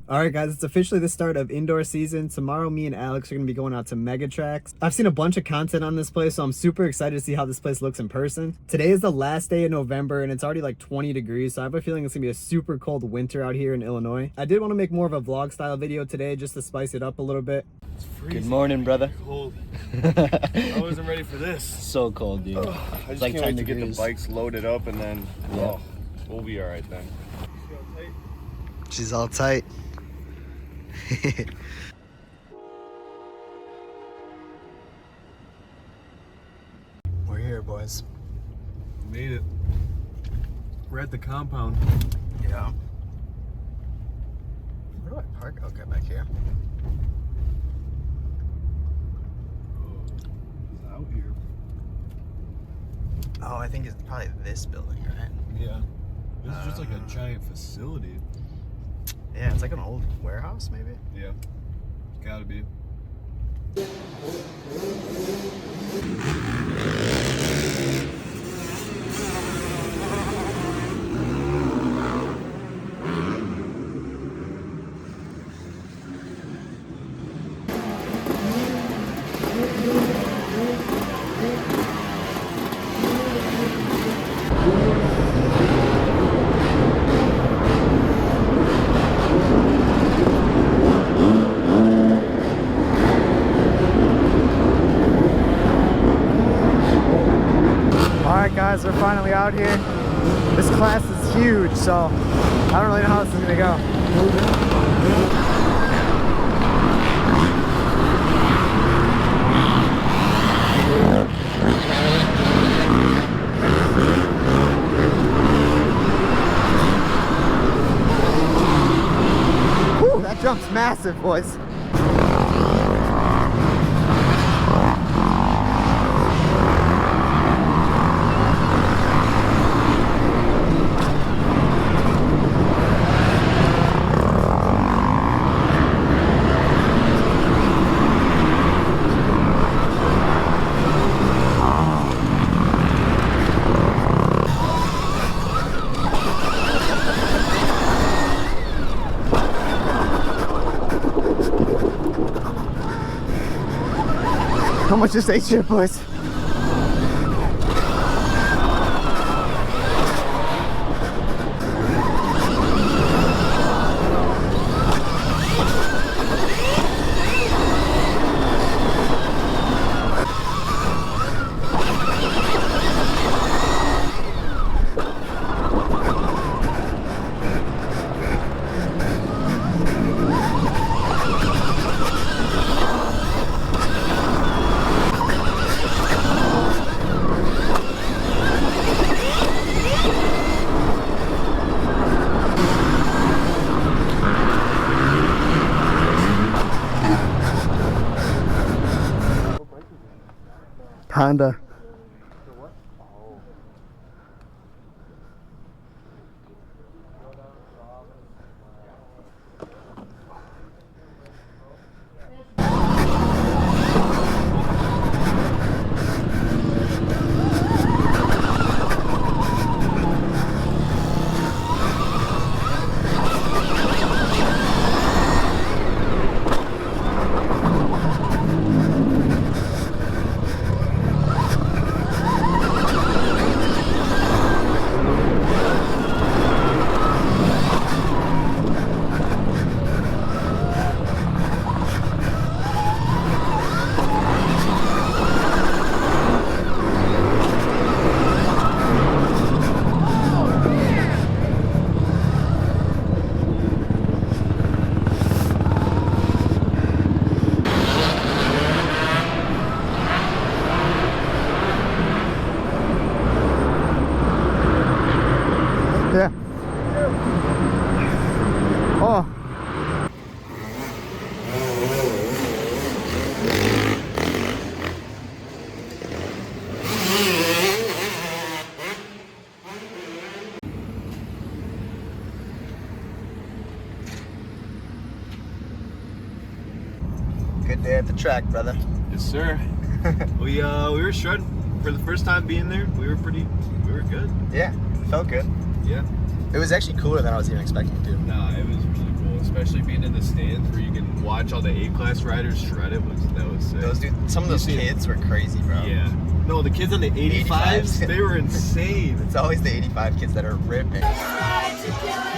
All right, guys, it's officially the start of indoor season. Tomorrow, me and Alex are going to be going out to Mega Tracks. I've seen a bunch of content on this place, so I'm super excited to see how this place looks in person. Today is the last day of November, and it's already like 20 degrees, so I have a feeling it's going to be a super cold winter out here in Illinois. I did want to make more of a vlog-style video today just to spice it up a little bit. It's freezing. Good morning, brother. Cold. I wasn't ready for this. So cold, dude. I just like can't 10 wait to get degrees. the bikes loaded up and then, Yeah. we'll be all right then. She's all tight. We're here, boys. Made it. We're at the compound. Yeah. Where do I park? Okay, back here. Oh, it's out here. Oh, I think it's probably this building, right? Yeah. This is just like a giant facility. Yeah, it's like an old warehouse, maybe. Yeah. It's gotta be. Alright guys, we're finally out here. This class is huge, so I don't really know how this is gonna go. Whew, that jump's massive, boys. How much is this shit, boys? Honda. Yeah. Oh. Good day at the track, brother. Yes, sir. we were shredding for the first time being there. We were good. Yeah, felt good. Yeah. It was actually cooler than I was even expecting to. Nah, it was really cool. especially being in the stands where you can watch all the A-class riders shred it. That was sick. Those dude, some of those kids were crazy, bro. Yeah. No, the kids on the 85s, they were insane. It's always the 85 kids that are ripping. Ride together.